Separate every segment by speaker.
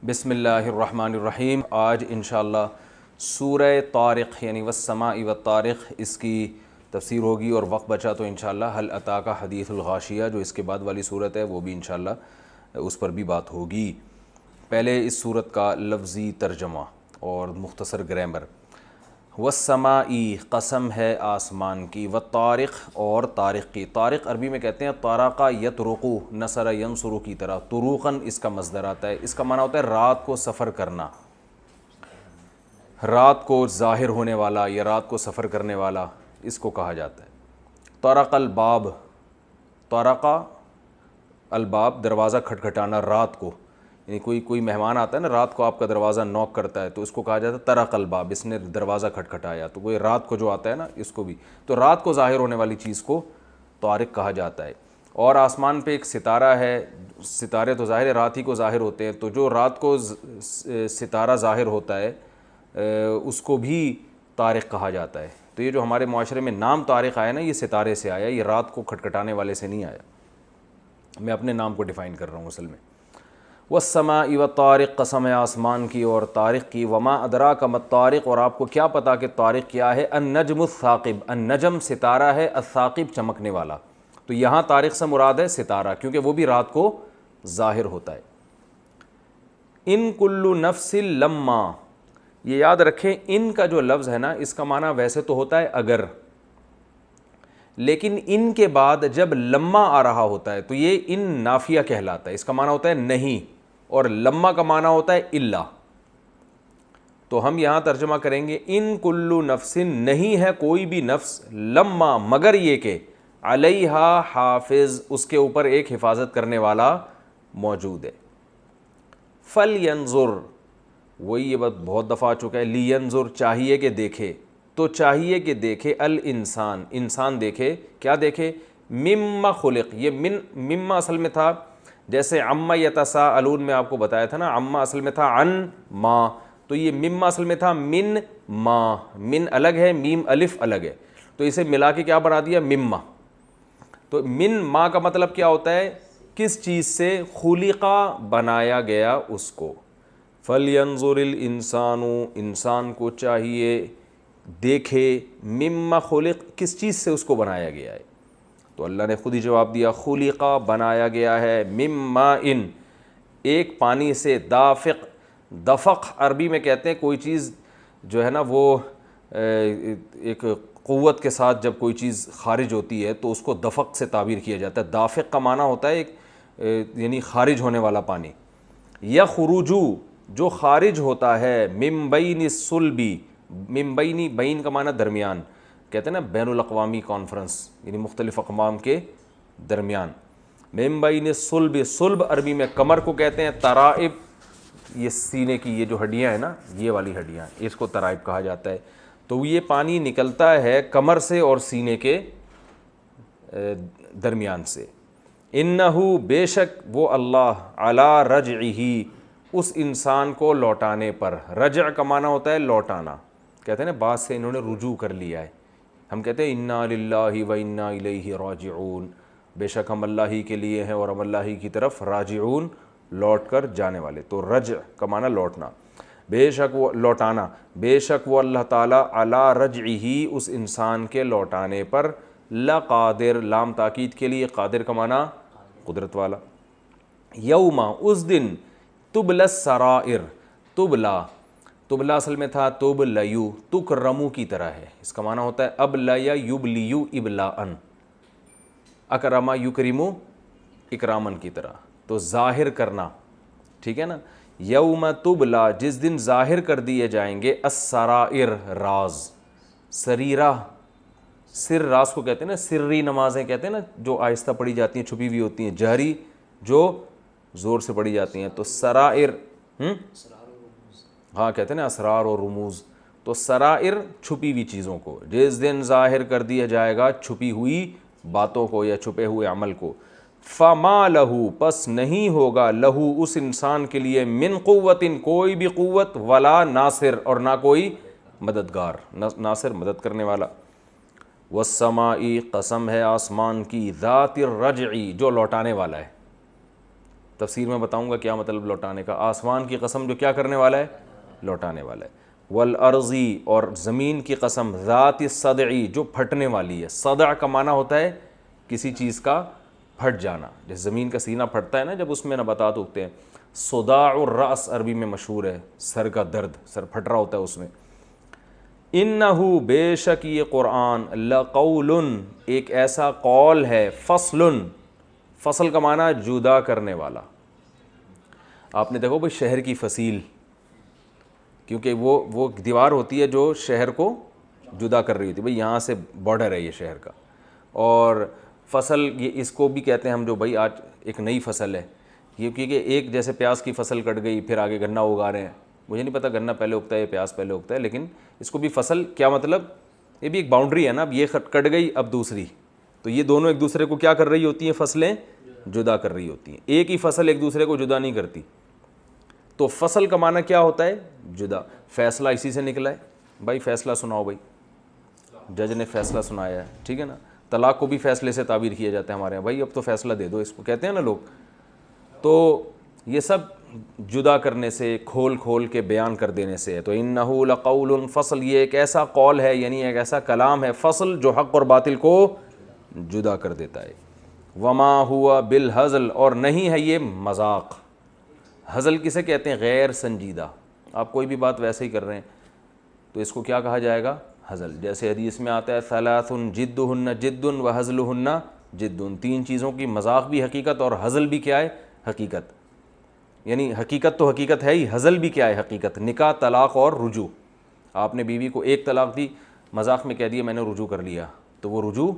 Speaker 1: بسم اللہ الرحمن الرحیم۔ آج انشاءاللہ سورہ طارق یعنی والسماء والطارق اس کی تفسیر ہوگی، اور وقت بچا تو انشاءاللہ هل اتاک حدیث الغاشیہ جو اس کے بعد والی صورت ہے وہ بھی انشاءاللہ اس پر بھی بات ہوگی۔ پہلے اس صورت کا لفظی ترجمہ اور مختصر گرامر۔ والسماء قسم ہے آسمان کی، والطارق اور طارق کی۔ طارق عربی میں کہتے ہیں طارقہ یطرقو، نصر ینصر کی طرح، طروقاً اس کا مصدر آتا ہے۔ اس کا معنی ہوتا ہے رات کو سفر کرنا، رات کو ظاہر ہونے والا یا رات کو سفر کرنے والا اس کو کہا جاتا ہے۔ طرق الباب، طرقہ الباب دروازہ کھٹکھٹانا رات کو، یعنی کوئی مہمان آتا ہے نا رات کو آپ کا دروازہ نوک کرتا ہے تو اس کو کہا جاتا ہے طرق الباب، اس نے دروازہ کھٹکھٹایا۔ تو کوئی رات کو جو آتا ہے نا اس کو بھی، تو رات کو ظاہر ہونے والی چیز کو طارق کہا جاتا ہے۔ اور آسمان پہ ایک ستارہ ہے، ستارے تو ظاہر رات ہی کو ظاہر ہوتے ہیں، تو جو رات کو ستارہ ظاہر ہوتا ہے اس کو بھی طارق کہا جاتا ہے۔ تو یہ جو ہمارے معاشرے میں نام طارق آیا نا، یہ ستارے سے آیا، یہ رات کو کھٹکھٹانے والے سے نہیں آیا۔ میں اپنے نام کو ڈیفائن کر رہا ہوں اصل میں۔ والسماء والطارق، قسم ہے آسمان کی اور طارق کی۔ وما ادراک ما الطارق، اور آپ کو کیا پتا کہ طارق کیا ہے؟ النجم الثاقب، النجم ستارہ ہے، الثاقب چمکنے والا۔ تو یہاں طارق سے مراد ہے ستارہ، کیونکہ وہ بھی رات کو ظاہر ہوتا ہے۔ ان کل نفس لما، یہ یاد رکھیں ان کا جو لفظ ہے نا اس کا معنی ویسے تو ہوتا ہے اگر، لیکن ان کے بعد جب لما آ رہا ہوتا ہے تو یہ ان نافیہ کہلاتا ہے۔ اس کا معنی ہوتا ہے نہیں، اور لما کا معنی ہوتا ہے الا۔ تو ہم یہاں ترجمہ کریں گے ان کل نفس، نہیں ہے کوئی بھی نفس، لما مگر یہ کہ علیہا حافظ، اس کے اوپر ایک حفاظت کرنے والا موجود ہے۔ فلینظر، وہی یہ بات بہت دفعہ آ چکا ہے، لینظر چاہیے کہ دیکھے، تو چاہیے کہ دیکھے الانسان، انسان دیکھے، کیا دیکھے؟ مما خلق، یہ مما اصل میں تھا جیسے عما یتساءلون میں آپ کو بتایا تھا نا، عما اصل میں تھا عن ما، تو یہ مما اصل میں تھا من ما، من الگ ہے، میم الف الگ ہے، تو اسے ملا کے کیا بنا دیا؟ مما۔ تو من ما کا مطلب کیا ہوتا ہے؟ کس چیز سے؟ خلقا، بنایا گیا اس کو۔ فلینظر الانسان، انسان کو چاہیے دیکھے، مما خلق، کس چیز سے اس کو بنایا گیا ہے؟ تو اللہ نے خود ہی جواب دیا، خلقا، بنایا گیا ہے، مما ان، ایک پانی سے، دافق، دفق عربی میں کہتے ہیں کوئی چیز جو ہے نا وہ ایک قوت کے ساتھ جب کوئی چیز خارج ہوتی ہے تو اس کو دفق سے تعبیر کیا جاتا ہے۔ دافق کا معنی ہوتا ہے ایک یعنی خارج ہونے والا پانی۔ یخرجو، جو خارج ہوتا ہے، من بین الصلبی، من بینی، بین کا معنی درمیان، کہتے ہیں نا بین الاقوامی کانفرنس یعنی مختلف اقوام کے درمیان۔ من بین الصلب، صلب عربی میں کمر کو کہتے ہیں، ترائب یہ سینے کی یہ جو ہڈیاں ہیں نا، یہ والی ہڈیاں، اس کو ترائب کہا جاتا ہے۔ تو یہ پانی نکلتا ہے کمر سے اور سینے کے درمیان سے۔ انہو، بے شک وہ اللہ، علی رجعہ، اس انسان کو لوٹانے پر، رجع کا معنی ہوتا ہے لوٹانا، کہتے ہیں نا بات سے انہوں نے رجوع کر لیا ہے، ہم کہتے ہیں انا للہ و انا الیہ راجعون، بے شک ہم اللہ ہی کے لیے ہیں اور ہم اللہ ہی کی طرف راجعون، لوٹ کر جانے والے۔ تو رجع کا معنی لوٹنا، بے شک وہ لوٹانا، بے شک وہ اللہ تعالیٰ علی رجعہ، اس انسان کے لوٹانے پر، لقادر، لام تاکید کے لیے، قادر کا معنی قدرت والا۔ یوم، اس دن، تبلی السرائر، تبلا، تبلا اصل میں تھا تبلیو، تکرمو کی طرح ہے، اس کا معنی ہوتا ہے ابلیا یبلیو ابلاءن، اکرما یکرمو اکرامن کی طرح، تو ظاہر کرنا، ٹھیک ہے نا۔ یوم تبلا، جس دن ظاہر کر دیے جائیں گے، السرائر، راز، سریرہ، سر راز کو کہتے ہیں نا، سری نمازیں کہتے ہیں نا جو آہستہ پڑھی جاتی ہیں، چھپی ہوئی ہوتی ہیں، جہری جو زور سے پڑھی جاتی ہیں، تو سرائر، ہاں کہتے ہیں نا اسرار اور رموز، تو سرائر چھپی ہوئی چیزوں کو، جس دن ظاہر کر دیا جائے گا چھپی ہوئی باتوں کو یا چھپے ہوئے عمل کو۔ فما لہو، پس نہیں ہوگا، لہو اس انسان کے لیے، من قوت، کوئی بھی قوت، ولا ناصر، اور نہ کوئی مددگار، ناصر مدد کرنے والا۔ والسماء، قسم ہے آسمان کی، ذات الرجع، جو لوٹانے والا ہے، تفسیر میں بتاؤں گا کیا مطلب لوٹانے کا. آسمان کی قسم جو کیا کرنے والا ہے, لوٹانے والا ہے. والارضی, اور زمین کی قسم, ذات الصدعی, جو پھٹنے والی ہے. صدع کا معنی ہوتا ہے کسی چیز کا پھٹ جانا, جیسے زمین کا سینہ پھٹتا ہے نا جب اس میں نباتات اگتے ہیں. صداع الرأس عربی میں مشہور ہے, سر کا درد, سر پھٹ رہا ہوتا ہے اس میں. انہو, بے شک یہ قرآن, لقول, ایک ایسا قول ہے, فصل, فصل کا معنی جدا کرنے والا. آپ نے دیکھو بھئی شہر کی فصیل, کیونکہ وہ دیوار ہوتی ہے جو شہر کو جدا کر رہی ہوتی ہے, بھئی یہاں سے بارڈر ہے یہ شہر کا. اور فصل, یہ اس کو بھی کہتے ہیں ہم, جو بھئی آج ایک نئی فصل ہے یہ, کیونکہ ایک جیسے پیاز کی فصل کٹ گئی, پھر آگے گنا اگا رہے ہیں. مجھے نہیں پتہ گنا پہلے اگتا ہے یا پیاز پہلے اگتا ہے, لیکن اس کو بھی فصل کیا مطلب, یہ بھی ایک باؤنڈری ہے نا. اب یہ کٹ گئی, اب دوسری, تو یہ دونوں ایک دوسرے کو کیا کر رہی ہوتی ہیں, فصلیں جدا کر رہی ہوتی ہیں. ایک ہی فصل ایک دوسرے کو جدا نہیں کرتی. تو فصل کا معنی کیا ہوتا ہے, جدا. فیصلہ اسی سے نکلا ہے بھائی, فیصلہ سناؤ بھائی, جج نے فیصلہ سنایا ہے, ٹھیک ہے نا. طلاق کو بھی فیصلے سے تعبیر کیا جاتا ہے ہمارے یہاں, بھائی اب تو فیصلہ دے دو, اس کو کہتے ہیں نا لوگ. تو یہ سب جدا کرنے سے, کھول کھول کے بیان کر دینے سے ہے. تو انہو لقول فصل, یہ ایک ایسا قول ہے, یعنی ایک ایسا کلام ہے, فصل, جو حق اور باطل کو جدا کر دیتا ہے. وما ہوا بالہزل, اور نہیں ہے یہ مذاق. ہزل کسے کہتے ہیں, غیر سنجیدہ. آپ کوئی بھی بات ویسے ہی کر رہے ہیں تو اس کو کیا کہا جائے گا, ہزل. جیسے حدیث میں آتا ہے, ثلاث جدہن جد وہزلہن جد, 3 چیزوں کی مذاق بھی حقیقت اور ہزل بھی کیا ہے, حقیقت. یعنی حقیقت تو حقیقت ہے ہی, ہزل بھی کیا ہے, حقیقت. نکاح, طلاق اور رجوع. آپ نے بیوی کو ایک طلاق دی, مذاق میں کہہ دیا میں نے رجوع کر لیا, تو وہ رجوع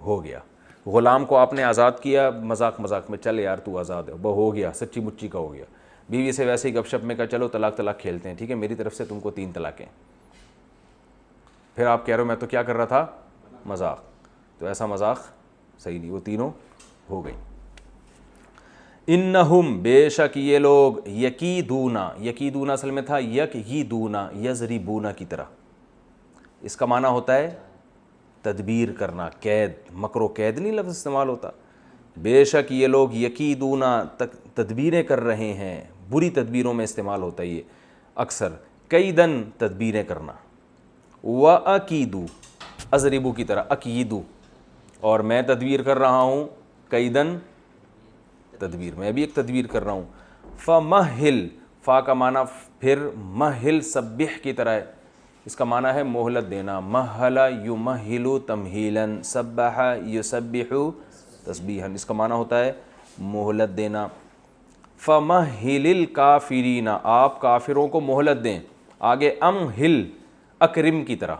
Speaker 1: ہو گیا. غلام کو آپ نے آزاد کیا, مذاق میں, چل یار تو آزاد ہے, وہ ہو گیا, سچی مچی کا ہو گیا. بیوی سے ویسے ہی گپ شپ میں کہا چلو طلاق کھیلتے ہیں, ٹھیک ہے, میری طرف سے تم کو 3 طلاقیں. پھر آپ کہہ رہے ہو میں تو کیا کر رہا تھا, مذاق. تو ایسا مذاق صحیح نہیں, وہ تینوں ہو گئی. انہم, بے شک یہ لوگ, یکیدونا, یکیدونا اصل میں تھا یکیدونا, یضربونا کی طرح. اس کا معنی ہوتا ہے تدبیر کرنا, قید, مکر و قید نہیں لفظ استعمال ہوتا. بے شک یہ لوگ یکیدونا, تدبیریں کر رہے ہیں, بری تدبیروں میں استعمال ہوتا ہے یہ اکثر. کیدن, تدبیریں کرنا. وَأَكِيدُ, اضربو کی طرح, اکیدو, اور میں تدبیر کر رہا ہوں, کیدن, تدبیر, میں بھی ایک تدبیر کر رہا ہوں. فَمَهِّلْ, فا کا معنی پھر مہل, سبح کی طرح ہے, اس کا معنی ہے مہلت دینا. مہل یمہل تمہیلاً, سبح یسبح تسبیحاً, اس کا معنی ہوتا ہے مہلت دینا. فَمَهِّلِ الْكَافِرِينَ, آپ کافروں کو مہلت دیں. آگے امہل, اکرم کی طرح,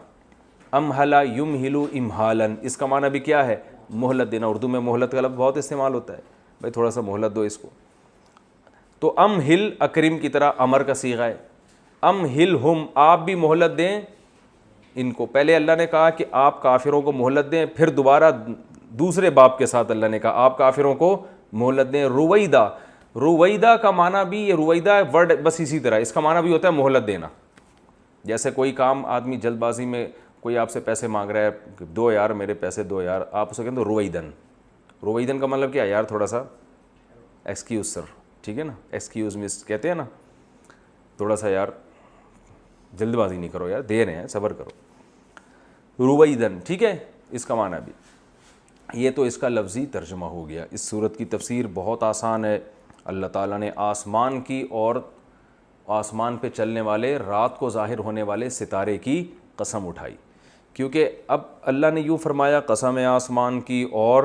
Speaker 1: امہل یمہل امہالاً, اس کا معنی بھی کیا ہے, مہلت دینا. اردو میں مہلت کا لفظ بہت استعمال ہوتا ہے, بھائی تھوڑا سا مہلت دو اس کو. تو امہل, اکرم کی طرح, امر کا صیغہ ہے. امہلہم, آپ بھی مہلت دیں ان کو. پہلے اللہ نے کہا کہ آپ کافروں کو مہلت دیں, پھر دوبارہ دوسرے باب کے ساتھ اللہ نے کہا آپ کافروں کو مہلت دیں. رویدہ, رویدہ کا معنی بھی, یہ رویدہ ورڈ بس اسی طرح, اس کا معنی بھی ہوتا ہے مہلت دینا. جیسے کوئی کام آدمی جلد بازی میں, کوئی آپ سے پیسے مانگ رہا ہے, 2 یار میرے پیسے 2 یار, آپ اسے کہتے ہیں رویدن. رویدن کا مطلب کیا, یار تھوڑا سا ایکسکیوز سر, ٹھیک ہے نا, ایکسکیوز مس کہتے ہیں نا, تھوڑا سا یار جلد بازی نہیں کرو یار, دے رہے ہیں, صبر کرو. رویدن, ٹھیک ہے, اس کا معنی بھی. یہ تو اس کا لفظی ترجمہ ہو گیا. اس صورت کی تفسیر بہت آسان ہے. اللہ تعالیٰ نے آسمان کی اور آسمان پہ چلنے والے, رات کو ظاہر ہونے والے ستارے کی قسم اٹھائی, کیونکہ اب اللہ نے یوں فرمایا قسم آسمان کی اور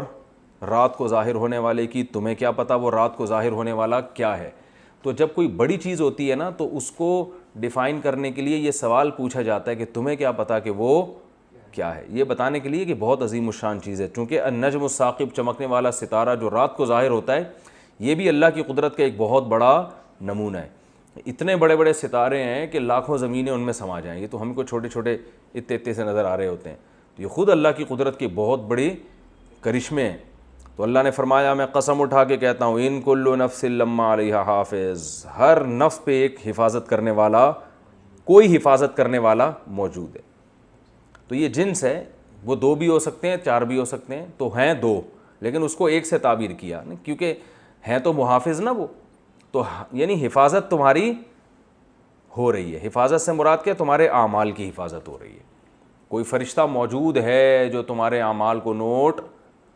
Speaker 1: رات کو ظاہر ہونے والے کی, تمہیں کیا پتہ وہ رات کو ظاہر ہونے والا کیا ہے. تو جب کوئی بڑی چیز ہوتی ہے نا تو اس کو ڈیفائن کرنے کے لیے یہ سوال پوچھا جاتا ہے کہ تمہیں کیا پتہ کہ وہ کیا ہے, یہ بتانے کے لیے کہ بہت عظیم الشان چیز ہے. چونکہ النجم الثاقب, چمکنے والا ستارہ جو رات کو ظاہر ہوتا ہے, یہ بھی اللہ کی قدرت کا ایک بہت بڑا نمونہ ہے. اتنے بڑے بڑے ستارے ہیں کہ لاکھوں زمینیں ان میں سما جائیں. یہ تو ہم کو چھوٹے چھوٹے اتنے سے نظر آ رہے ہوتے ہیں, تو یہ خود اللہ کی قدرت کے بہت بڑی کرشمے ہیں. تو اللہ نے فرمایا میں قسم اٹھا کے کہتا ہوں, ان کل نفس لما علیہا حافظ, ہر نفس پہ ایک حفاظت کرنے والا, کوئی حفاظت کرنے والا موجود ہے. تو یہ جنس ہے, وہ 2 بھی ہو سکتے ہیں, 4 بھی ہو سکتے ہیں, تو ہیں 2, لیکن اس کو ایک سے تعبیر کیا, کیونکہ ہیں تو محافظ نا وہ, تو یعنی حفاظت تمہاری ہو رہی ہے. حفاظت سے مراد کیا؟ تمہارے اعمال کی حفاظت ہو رہی ہے. کوئی فرشتہ موجود ہے جو تمہارے اعمال کو نوٹ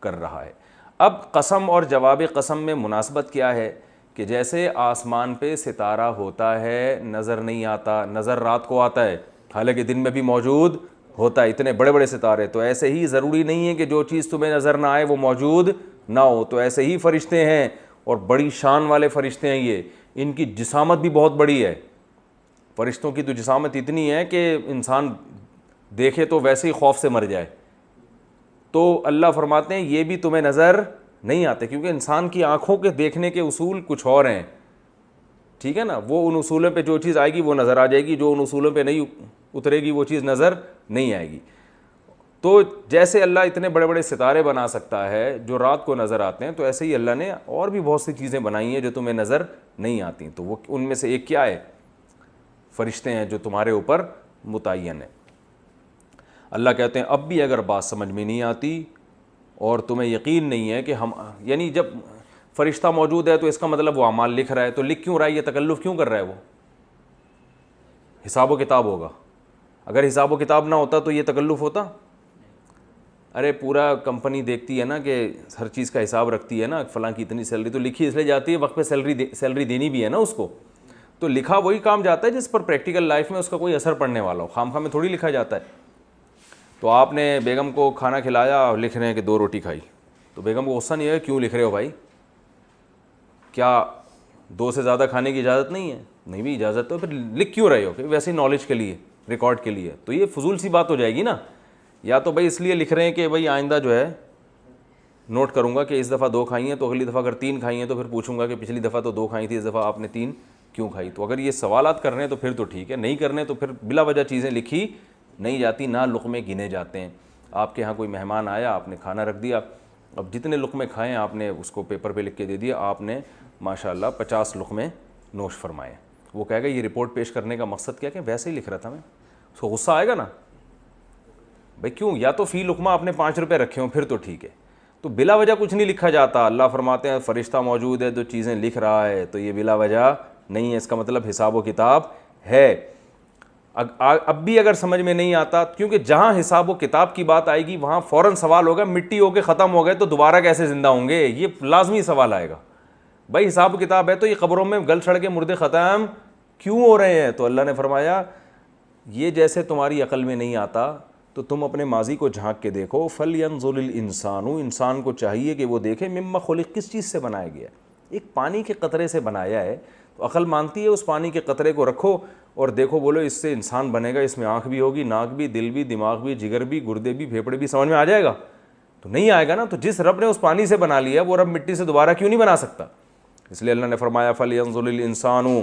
Speaker 1: کر رہا ہے. اب قسم اور جواب قسم میں مناسبت کیا ہے کہ جیسے آسمان پہ ستارہ ہوتا ہے نظر نہیں آتا, نظر رات کو آتا ہے حالانکہ دن میں بھی موجود ہوتا ہے, اتنے بڑے بڑے ستارے, تو ایسے ہی ضروری نہیں ہے کہ جو چیز تمہیں نظر نہ آئے وہ موجود نہ ہو. تو ایسے ہی فرشتے ہیں اور بڑی شان والے فرشتے ہیں یہ, ان کی جسامت بھی بہت بڑی ہے. فرشتوں کی تو جسامت اتنی ہے کہ انسان دیکھے تو ویسے ہی خوف سے مر جائے. تو اللہ فرماتے ہیں یہ بھی تمہیں نظر نہیں آتے, کیونکہ انسان کی آنکھوں کے دیکھنے کے اصول کچھ اور ہیں, ٹھیک ہے نا. وہ ان اصولوں پہ جو چیز آئے گی وہ نظر آ جائے گی, جو ان اصولوں پہ نہیں اترے گی وہ چیز نظر نہیں آئے گی. تو جیسے اللہ اتنے بڑے بڑے ستارے بنا سکتا ہے جو رات کو نظر آتے ہیں, تو ایسے ہی اللہ نے اور بھی بہت سی چیزیں بنائی ہیں جو تمہیں نظر نہیں آتی. تو وہ ان میں سے ایک کیا ہے؟ فرشتے ہیں جو تمہارے اوپر متعین ہیں. اللہ کہتے ہیں اب بھی اگر بات سمجھ میں نہیں آتی اور تمہیں یقین نہیں ہے کہ ہم, یعنی جب فرشتہ موجود ہے تو اس کا مطلب وہ اعمال لکھ رہا ہے, تو لکھ کیوں رہا ہے, یہ تکلف کیوں کر رہا ہے؟ وہ حساب و کتاب ہوگا. اگر حساب و کتاب نہ ہوتا تو یہ تکلف ہوتا؟ ارے پورا کمپنی دیکھتی ہے نا کہ ہر چیز کا حساب رکھتی ہے نا, فلاں کی اتنی سیلری تو لکھی اس لیے جاتی ہے, وقت پہ سیلری دینی بھی ہے نا اس کو. تو لکھا وہی کام جاتا ہے جس پر پریکٹیکل لائف میں اس کا کوئی اثر پڑنے والا ہو, خام خواہ میں تھوڑی لکھا جاتا ہے. تو آپ نے بیگم کو کھانا کھلایا اور لکھ رہے ہیں کہ 2 روٹی کھائی, تو بیگم کو غصہ نہیں ہے کیوں لکھ رہے ہو بھائی, کیا 2 سے زیادہ کھانے کی اجازت نہیں ہے؟ نہیں بھی اجازت, تو پھر لکھ کیوں رہے ہو؟ کہ ویسے نالج کے لیے, ریکارڈ کے لیے. تو یہ فضول سی بات ہو جائے گی نا. یا تو بھائی اس لیے لکھ رہے ہیں کہ بھائی آئندہ جو ہے نوٹ کروں گا کہ اس دفعہ 2 کھائی ہیں, تو اگلی دفعہ اگر 3 کھائی ہیں تو پھر پوچھوں گا کہ پچھلی دفعہ تو 2 کھائی تھی, اس دفعہ آپ نے 3 کیوں کھائی. تو اگر یہ سوالات کر رہے ہیں تو پھر تو ٹھیک ہے, نہیں کرنے تو پھر بلا وجہ چیزیں لکھی نہیں جاتی, نہ لقمے گنے جاتے ہیں. آپ کے ہاں کوئی مہمان آیا, آپ نے کھانا رکھ دیا, اب جتنے لقمے کھائیں آپ نے اس کو پیپر پہ لکھ کے دے دیا, آپ نے ماشاءاللہ 50 لقمے نوش فرمائے. وہ کہے گا یہ رپورٹ پیش کرنے کا مقصد کیا کہ ویسے ہی لکھ رہا تھا میں. اس کو غصہ آئے گا نا بھائی, کیوں؟ یا تو فی لقمہ آپ نے 5 روپے رکھے ہوں پھر تو ٹھیک ہے. تو بلا وجہ کچھ نہیں لکھا جاتا. اللہ فرماتے ہیں فرشتہ موجود ہے جو چیزیں لکھ رہا ہے, تو یہ بلا وجہ نہیں ہے, اس کا مطلب حساب و کتاب ہے. اب بھی اگر سمجھ میں نہیں آتا, کیونکہ جہاں حساب و کتاب کی بات آئے گی وہاں فوراً سوال ہوگا مٹی ہو کے ختم ہو گئے تو دوبارہ کیسے زندہ ہوں گے, یہ لازمی سوال آئے گا. بھائی حساب و کتاب ہے تو یہ قبروں میں گل چھڑ کے مردے ختم کیوں ہو رہے ہیں؟ تو اللہ نے فرمایا یہ جیسے تمہاری عقل میں نہیں آتا تو تم اپنے ماضی کو جھانک کے دیکھو. فَلْيَنظُرِ الْإِنسَانُ, انسان کو چاہیے کہ وہ دیکھے مِمَّا خُلِقَ, کس چیز سے بنایا گیا ہے. ایک پانی کے قطرے سے بنایا ہے, تو عقل مانتی ہے اس پانی کے قطرے کو رکھو اور دیکھو, بولو اس سے انسان بنے گا, اس میں آنکھ بھی ہوگی, ناک بھی, دل بھی, دماغ بھی, جگر بھی, گردے بھی, پھیپھڑے بھی, سمجھ میں آ جائے گا؟ تو نہیں آئے گا نا. تو جس رب نے اس پانی سے بنا لیا وہ رب مٹی سے دوبارہ کیوں نہیں بنا سکتا؟ اس لیے اللہ نے فرمایا فَلْيَنظُرِ الْإِنسَانُ,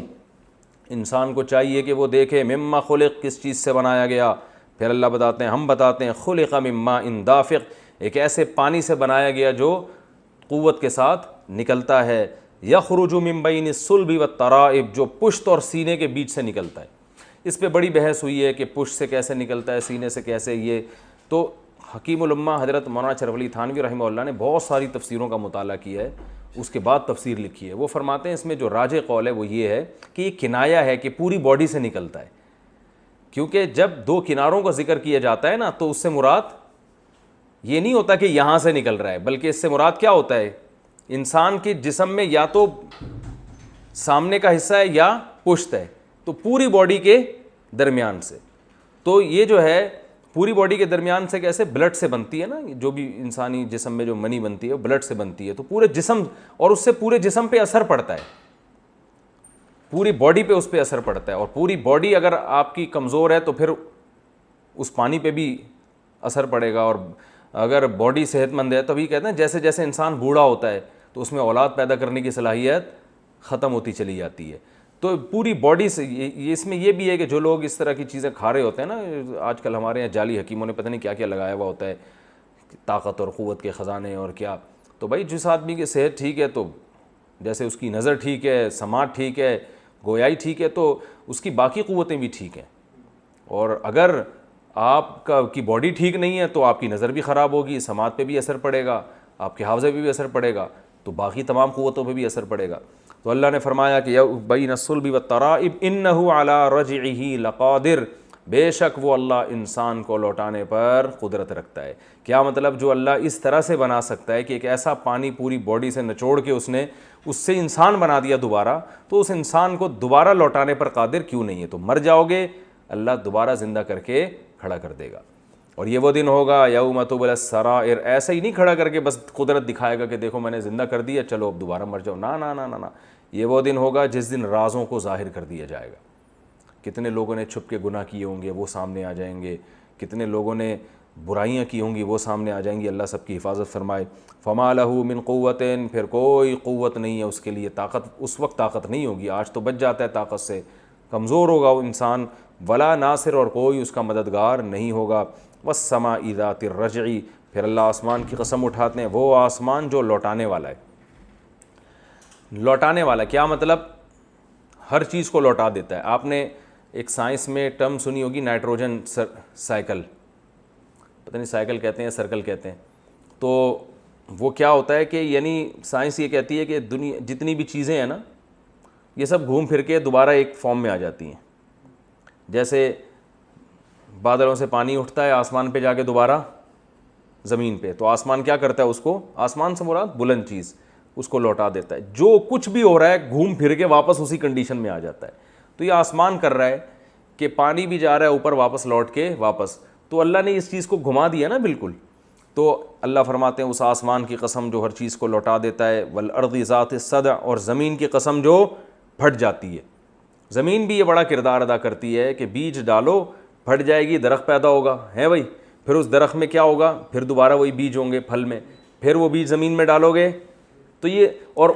Speaker 1: انسان کو چاہیے کہ وہ دیکھے مِمَّا خُلِقَ, کس چیز سے بنایا گیا. پھر اللہ بتاتے ہیں, ہم بتاتے ہیں خُلِقَ مِن مَاءٍ دَافِقٍ, ایک ایسے پانی سے بنایا گیا جو قوت کے ساتھ نکلتا ہے. یخرج من بین الصلب والترائب, جو پشت اور سینے کے بیچ سے نکلتا ہے. اس پہ بڑی بحث ہوئی ہے کہ پشت سے کیسے نکلتا ہے, سینے سے کیسے. یہ تو حکیم الامہ حضرت مولانا شرف علی تھانوی رحمہ اللہ نے بہت ساری تفسیروں کا مطالعہ کیا ہے, اس کے بعد تفسیر لکھی ہے. وہ فرماتے ہیں اس میں جو راجح قول ہے وہ یہ ہے کہ یہ کنایا ہے کہ پوری باڈی سے نکلتا ہے, کیونکہ جب 2 کناروں کا ذکر کیا جاتا ہے نا تو اس سے مراد یہ نہیں ہوتا کہ یہاں سے نکل رہا ہے, بلکہ اس سے مراد کیا ہوتا ہے, انسان کے جسم میں یا تو سامنے کا حصہ ہے یا پشت ہے, تو پوری باڈی کے درمیان سے. تو یہ جو ہے پوری باڈی کے درمیان سے کیسے, بلڈ سے بنتی ہے نا, جو بھی انسانی جسم میں جو منی بنتی ہے وہ بلڈ سے بنتی ہے, تو پورے جسم, اور اس سے پورے جسم پہ اثر پڑتا ہے, پوری باڈی پہ اس پہ اثر پڑتا ہے. اور پوری باڈی اگر آپ کی کمزور ہے تو پھر اس پانی پہ بھی اثر پڑے گا. اور اگر باڈی صحت مند ہے, تبھی کہتے ہیں جیسے جیسے انسان بوڑھا ہوتا ہے تو اس میں اولاد پیدا کرنے کی صلاحیت ختم ہوتی چلی جاتی ہے. تو پوری باڈی سے اس میں یہ بھی ہے کہ جو لوگ اس طرح کی چیزیں کھا رہے ہوتے ہیں نا, آج کل ہمارے یہاں جعلی حکیموں نے پتہ نہیں کیا کیا لگایا ہوا ہوتا ہے, طاقت اور قوت کے خزانے اور کیا. تو بھائی جس آدمی کی صحت ٹھیک ہے, تو جیسے اس کی نظر ٹھیک ہے, سماعت ٹھیک ہے, گویائی ٹھیک ہے, تو اس کی باقی قوتیں بھی ٹھیک ہیں. اور اگر آپ کی باڈی ٹھیک نہیں ہے تو آپ کی نظر بھی خراب ہوگی, سماعت پہ بھی اثر پڑے گا, آپ کے حافظے پہ بھی اثر پڑے گا. تو باقی تمام قوتوں پہ بھی اثر پڑے گا. تو اللہ نے فرمایا کہ بین الصلب والترائب انہ علی رجعہ لقادر، بے شک وہ اللہ انسان کو لوٹانے پر قدرت رکھتا ہے. کیا مطلب؟ جو اللہ اس طرح سے بنا سکتا ہے کہ ایک ایسا پانی پوری باڈی سے نچوڑ کے اس سے انسان بنا دیا دوبارہ، تو اس انسان کو دوبارہ لوٹانے پر قادر کیوں نہیں ہے؟ تو مر جاؤ گے، اللہ دوبارہ زندہ کر کے کھڑا کر دے گا. اور یہ وہ دن ہوگا یوم تبلی السرائر، ایسا ہی نہیں کھڑا کر کے بس قدرت دکھائے گا کہ دیکھو میں نے زندہ کر دیا چلو اب دوبارہ مر جاؤ. نا نا نا نا نا، یہ وہ دن ہوگا جس دن رازوں کو ظاہر کر دیا جائے گا. کتنے لوگوں نے چھپ کے گناہ کیے ہوں گے وہ سامنے آ جائیں گے، کتنے لوگوں نے برائیاں کی ہوں گی وہ سامنے آ جائیں گی. اللہ سب کی حفاظت فرمائے. فما لہ من قوت، پھر کوئی قوت نہیں ہے اس کے لیے، طاقت اس وقت طاقت نہیں ہوگی، آج تو بچ جاتا ہے طاقت سے، کمزور ہوگا وہ انسان. ولا ناصر، اور کوئی اس کا مددگار نہیں ہوگا. والسماء ذات الرجع، پھر اللہ آسمان کی قسم اٹھاتے ہیں، وہ آسمان جو لوٹانے والا ہے. لوٹانے والا کیا مطلب؟ ہر چیز کو لوٹا دیتا ہے. آپ نے ایک سائنس میں ٹرم سنی ہوگی نائٹروجن سائیکل، پتہ نہیں سائیکل کہتے ہیں سرکل کہتے ہیں. تو وہ کیا ہوتا ہے کہ یعنی سائنس یہ کہتی ہے کہ دنیا جتنی بھی چیزیں ہیں نا یہ سب گھوم پھر کے دوبارہ ایک فارم میں آ جاتی ہیں. جیسے بادلوں سے پانی اٹھتا ہے آسمان پہ جا کے دوبارہ زمین پہ، تو آسمان کیا کرتا ہے؟ اس کو، آسمان سے مراد بلند چیز، اس کو لوٹا دیتا ہے. جو کچھ بھی ہو رہا ہے گھوم پھر کے واپس اسی کنڈیشن میں آ جاتا ہے. تو یہ آسمان کر رہا ہے کہ پانی بھی جا رہا ہے اوپر واپس لوٹ کے واپس، تو اللہ نے اس چیز کو گھما دیا نا بالکل. تو اللہ فرماتے ہیں اس آسمان کی قسم جو ہر چیز کو لوٹا دیتا ہے. والارض ذات الصدع، اور زمین کی قسم جو پھٹ جاتی ہے. زمین بھی یہ بڑا کردار ادا کرتی ہے کہ بیج ڈالو پھٹ جائے گی، درخت پیدا ہوگا ہے بھائی، پھر اس درخت میں کیا ہوگا؟ پھر دوبارہ وہی بیج ہوں گے پھل میں، پھر وہ بیج زمین میں ڈالو گے تو یہ، اور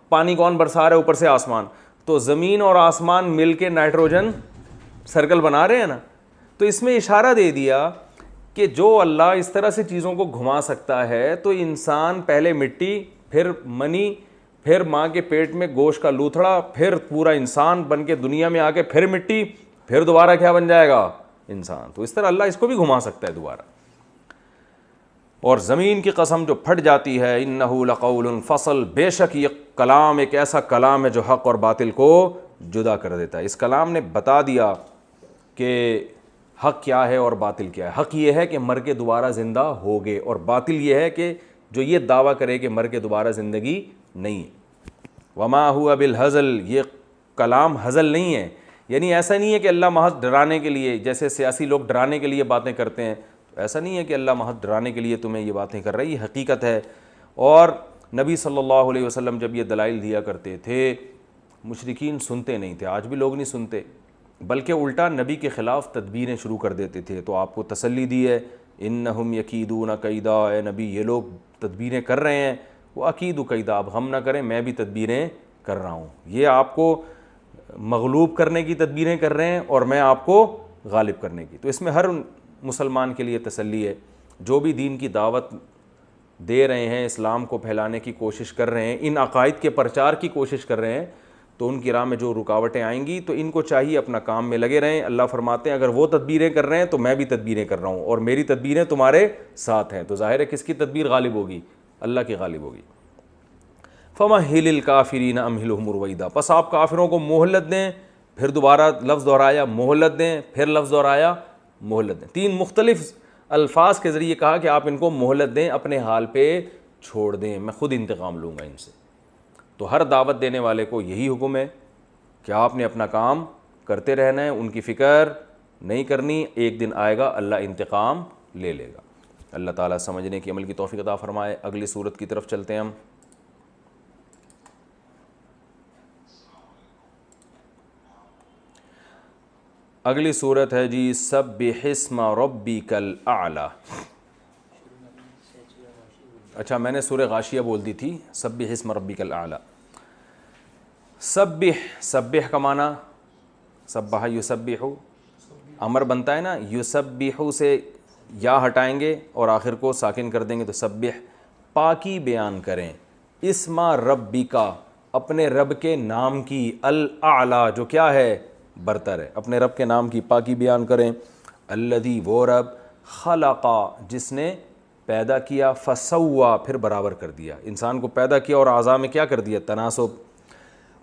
Speaker 1: پانی کون برسا رہا ہے؟ اوپر سے آسمان. تو زمین اور آسمان مل کے نائٹروجن سرکل بنا رہے ہیں نا. تو اس میں اشارہ دے دیا کہ جو اللہ اس طرح سے چیزوں کو گھما سکتا ہے، تو انسان پہلے مٹی، پھر منی، پھر ماں کے پیٹ میں گوشت کا لوتھڑا، پھر پورا انسان بن کے دنیا میں آ کے پھر مٹی، پھر دوبارہ کیا بن جائے گا؟ انسان. تو اس طرح اللہ اس کو بھی گھما سکتا ہے دوبارہ. اور زمین کی قسم جو پھٹ جاتی ہے، انہ لقول فصل، بے شک یہ کلام ایک ایسا کلام ہے جو حق اور باطل کو جدا کر دیتا ہے. اس کلام نے بتا دیا کہ حق کیا ہے اور باطل کیا ہے. حق یہ ہے کہ مر کے دوبارہ زندہ ہوگے، اور باطل یہ ہے کہ جو یہ دعویٰ کرے کہ مر کے دوبارہ زندگی نہیں ہے. وما ہوا بالہزل، یہ کلام ہزل نہیں ہے. یعنی ایسا نہیں ہے کہ اللہ محض ڈرانے کے لیے، جیسے سیاسی لوگ ڈرانے کے لیے باتیں کرتے ہیں، ایسا نہیں ہے کہ اللہ محض ڈرانے کے لیے تمہیں یہ باتیں کر رہا ہے، یہ حقیقت ہے. اور نبی صلی اللہ علیہ وسلم جب یہ دلائل دیا کرتے تھے مشرکین سنتے نہیں تھے، آج بھی لوگ نہیں سنتے، بلکہ الٹا نبی کے خلاف تدبیریں شروع کر دیتے تھے. تو آپ کو تسلی دی ہے انہم یکیدون کیدا، اے نبی یہ لوگ تدبیریں کر رہے ہیں، وہ اکید کیدا، اب ہم نہ کریں میں بھی تدبیریں کر رہا ہوں. یہ آپ کو مغلوب کرنے کی تدبیریں کر رہے ہیں اور میں آپ کو غالب کرنے کی. تو اس میں ہر مسلمان کے لیے تسلی ہے، جو بھی دین کی دعوت دے رہے ہیں، اسلام کو پھیلانے کی کوشش کر رہے ہیں، ان عقائد کے پرچار کی کوشش کر رہے ہیں، تو ان کی راہ میں جو رکاوٹیں آئیں گی تو ان کو چاہیے اپنا کام میں لگے رہیں. اللہ فرماتے ہیں اگر وہ تدبیریں کر رہے ہیں تو میں بھی تدبیریں کر رہا ہوں، اور میری تدبیریں تمہارے ساتھ ہیں. تو ظاہر ہے کس کی تدبیر غالب ہوگی؟ اللہ کی غالب ہوگی. فَمَهِّلِ الْكَافِرِينَ أَمْهِلْهُمْ رُوَيْدًا، پس آپ کافروں کو مہلت دیں. پھر دوبارہ لفظ دہرایا مہلت دیں، پھر لفظ دہرایا مہلت دیں. تین مختلف الفاظ کے ذریعے کہا کہ آپ ان کو مہلت دیں، اپنے حال پہ چھوڑ دیں، میں خود انتقام لوں گا ان سے. تو ہر دعوت دینے والے کو یہی حکم ہے کہ آپ نے اپنا کام کرتے رہنا ہے، ان کی فکر نہیں کرنی. ایک دن آئے گا اللہ انتقام لے لے گا. اللہ تعالیٰ سمجھنے کی عمل کی توفیق عطا فرمائے. اگلی صورت کی طرف چلتے ہیں ہم. اگلی صورت ہے جی سبح اسم ربک الاعلی. اچھا میں نے سورہ غاشیہ بول دی تھی، سبح اسم ربک الاعلی. سبح، سبح کا معنی سبح یسبح، امر بنتا ہے نا، یسبح سے یا ہٹائیں گے اور آخر کو ساکن کر دیں گے تو سبح، پاکی بیان کریں. اسم ربک، اپنے رب کے نام کی، الاعلی جو کیا ہے؟ برتر ہے. اپنے رب کے نام کی پاکی بیان کریں. الذی، وہ رب، خلقا، جس نے پیدا کیا، فسوا پھر برابر کر دیا، انسان کو پیدا کیا اور اعضاء میں کیا کر دیا، تناسب،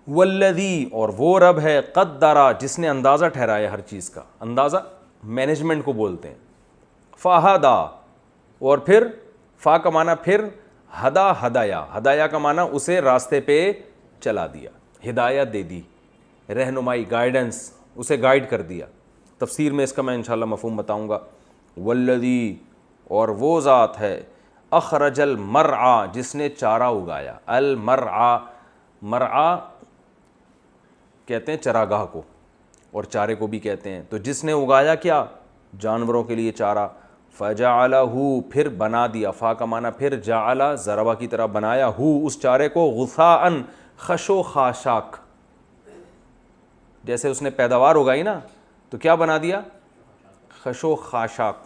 Speaker 1: والذی اور وہ رب ہے، قدرا جس نے اندازہ ٹھہرایا ہر چیز کا، اندازہ مینجمنٹ کو بولتے ہیں، فہدا اور پھر فا کا معنی پھر، ہدا ہدایا، ہدایا کا معنی اسے راستے پہ چلا دیا، ہدایت دے دی، رہنمائی، گائیڈنس، اسے گائیڈ کر دیا۔ تفسیر میں اس کا میں انشاءاللہ مفہوم بتاؤں گا۔ والذی اور وہ ذات ہے، اخرج المرعى جس نے چارہ اگایا، المرعى، مرعى کہتے ہیں چراگاہ کو اور چارے کو بھی کہتے ہیں، تو جس نے اگایا کیا، جانوروں کے لیے چارہ، فجعلہ پھر بنا دیا، فا کا معنی پھر، جعل ضربہ کی طرح بنایا، اس چارے کو، غثاء خش و خاشاک، جیسے اس نے پیداوار اگائی نا تو کیا بنا دیا، خش و خاشاک،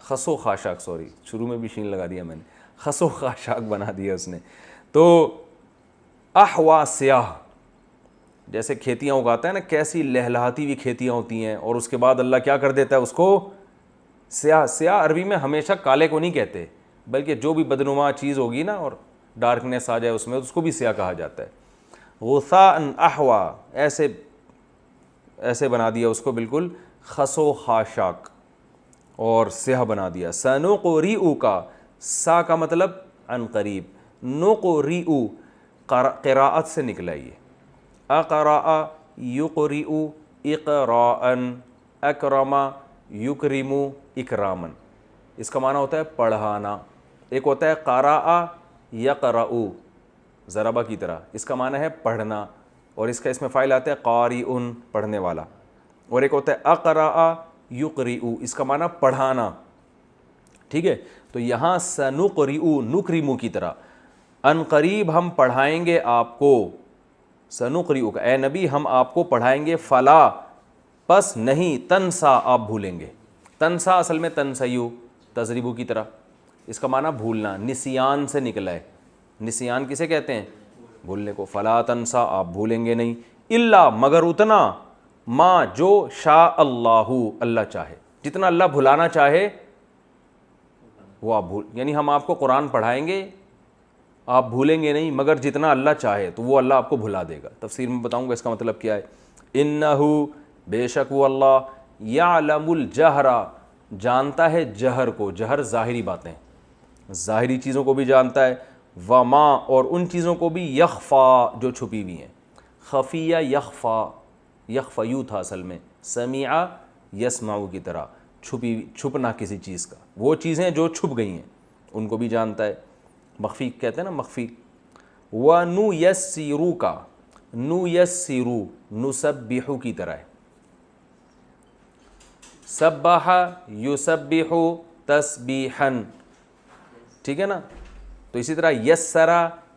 Speaker 1: خس و خاشاک، سوری شروع میں بھی شین لگا دیا میں نے، خس و خاشاک بنا دیا اس نے۔ تو احوا سیاہ، جیسے کھیتیاں اگاتا ہے نا، کیسی لہلہاتی ہوئی کھیتیاں ہوتی ہیں، اور اس کے بعد اللہ کیا کر دیتا ہے اس کو سیاہ، سیاہ عربی میں ہمیشہ کالے کو نہیں کہتے، بلکہ جو بھی بدنما چیز ہوگی نا اور ڈارکنیس آ جائے اس میں، اس کو بھی سیاہ کہا جاتا ہے۔ غثاء احوا، ایسے بنا دیا اس کو بالکل خس و خاشاک اور سیاہ بنا دیا۔ سنقرئ کا، سا کا مطلب عن قریب، نقرئ قراءت سے نکلا یہ، اقرأ یقرئ اقراء، اکرم یکرم اکراما، اس کا معنی ہوتا ہے پڑھانا۔ ایک ہوتا ہے قرأ یقرأ ضربہ کی طرح، اس کا معنی ہے پڑھنا، اور اس کا اس میں فاعل آتا ہے قاری، پڑھنے والا، اور ایک ہوتا ہے اقرأ یقرئ، اس کا معنی پڑھانا، ٹھیک ہے۔ تو یہاں سنقرئ نکرم کی طرح، ان قریب ہم پڑھائیں گے آپ کو، سنقرئ کا، اے نبی ہم آپ کو پڑھائیں گے، فلا پس نہیں، تنسا آپ بھولیں گے، تنسا اصل میں تنسیو تضریبو کی طرح، اس کا معنی بھولنا، نسیان سے نکلا ہے، نسیان کسے کہتے ہیں، بھولنے کو، فلا تنسا آپ بھولیں گے نہیں، الا مگر اتنا، ما جو شاء اللہ اللہ چاہے، جتنا اللہ بھلانا چاہے وہ آپ یعنی ہم آپ کو قرآن پڑھائیں گے، آپ بھولیں گے نہیں، مگر جتنا اللہ چاہے تو وہ اللہ آپ کو بھلا دے گا۔ تفسیر میں بتاؤں گا اس کا مطلب کیا ہے۔ انہو بے شک وہ اللہ، یعلم الجہر جانتا ہے جہر کو، جہر ظاہری باتیں، ظاہری چیزوں کو بھی جانتا ہے، وما اور ان چیزوں کو بھی، یخفا جو چھپی ہوئی ہیں، خفیہ یخفا، یخفیو تھا اصل میں، سمیع یسمعو کی طرح، چھپنا کسی چیز کا، وہ چیزیں جو چھپ گئی ہیں ان کو بھی جانتا ہے، مخفی کہتے ہیں نا، مخفی۔ وَنُيَسِّرُ کا، نُيَسِّرُ نُسَبِّحُ کی طرح ہے، سبح یسبح تسبیحاً، ٹھیک ہے نا، تو اسی طرح یسر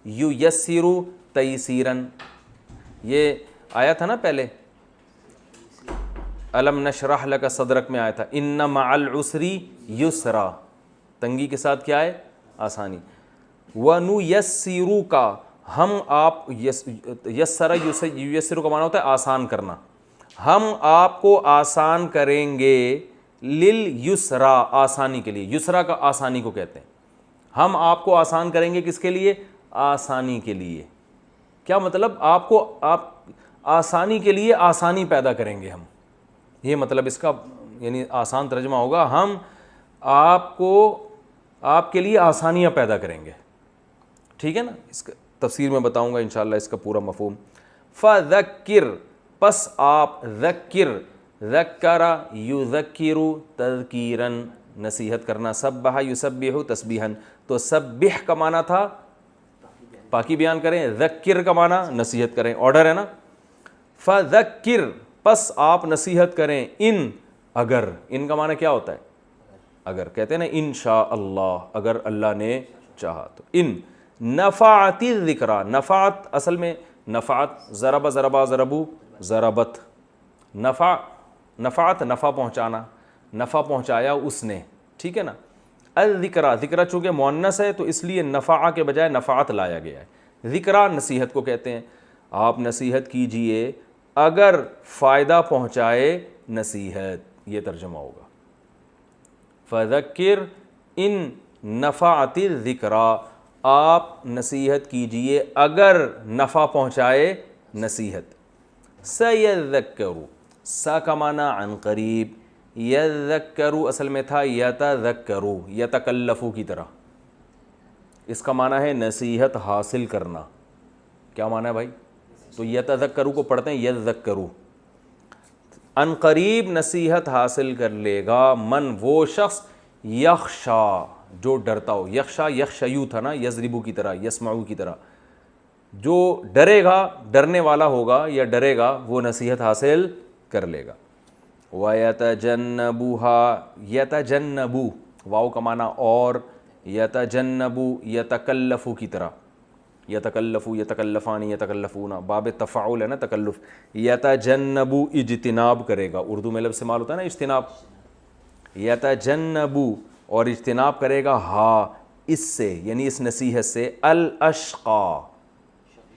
Speaker 1: یسر تیسیراً، یہ آیا تھا نا پہلے، الم نشرح لک صدرک میں آیا تھا، ان مع العسر یسرا، تنگی کے ساتھ کیا ہے، آسانی۔ وَنُيَسِّرُ کا، ہم آپ، یسر یسر کا معنی ہوتا ہے آسان کرنا، ہم آپ کو آسان کریں گے، للیسرا آسانی کے لیے، یسرا کا آسانی کو کہتے ہیں، ہم آپ کو آسان کریں گے کس کے لیے، آسانی کے لیے، کیا مطلب، آپ کو، آپ آسانی کے لیے آسانی پیدا کریں گے ہم، یہ مطلب اس کا، یعنی آسان ترجمہ ہوگا، ہم آپ کو، آپ کے لیے آسانیاں پیدا کریں گے، ٹھیک ہے نا۔ اس کا تفسیر میں بتاؤں گا انشاءاللہ اس کا پورا مفہوم۔ فذکر پس آپ، ذکر ذکر یذکر تذکیراً نصیحت کرنا، سبح یسبح تسبیحاً، تو سبح کا معنی تھا پاکی بیان کریں، ذکر کا معنی نصیحت کریں، آرڈر ہے نا۔ فذکر پس آپ نصیحت کریں، ان اگر، ان کا معنی کیا ہوتا ہے، اگر، کہتے ہیں نا انشاء اللہ، اگر اللہ نے چاہا تو، ان نفعت الذکرہ، نفعت اصل میں، نفعت ضرب ضربا ضربو ضربت، نفع نفعت نفع پہنچانا، نفع پہنچایا اس نے، ٹھیک ہے نا۔ الذکرہ، ذکرہ چونکہ مؤنث ہے تو اس لیے نفع کے بجائے نفعت لایا گیا ہے، ذکرہ نصیحت کو کہتے ہیں، آپ نصیحت کیجئے اگر فائدہ پہنچائے نصیحت، یہ ترجمہ ہوگا۔ فذکر ان نفعت الذکریٰ، آپ نصیحت کیجئے اگر نفع پہنچائے نصیحت. سیذکر، سا کا معنی عن قریب، یذکر اصل میں تھا یتذکر، یتکلف کی طرح. اس کا معنی ہے نصیحت حاصل کرنا. کیا معنی ہے بھائی؟ تو یتذکر کو پڑھتے ہیں یذکر. ان قریب نصیحت حاصل کر لے گا من، وہ شخص، یخشا جو ڈرتا ہو. یخشا یخشیو تھا نا، یضربو کی طرح، یسمعو کی طرح. جو ڈرے گا، ڈرنے والا ہوگا یا ڈرے گا، وہ نصیحت حاصل کر لے گا. وَيَتَجَنَّبُهَا، یتجنبو واو کا معنی اور، یتجنبو یتکلفو کی طرح، یتکلفو یتکلفانی یتکلفون، باب تفاعل ہے نا تکلف. یتجنبو اجتناب کرے گا، اردو میں لفظ استعمال ہوتا ہے نا اجتناب. یتجنبو اور اجتناب کرے گا، ہاں اس سے یعنی اس نصیحت سے، الاشقا.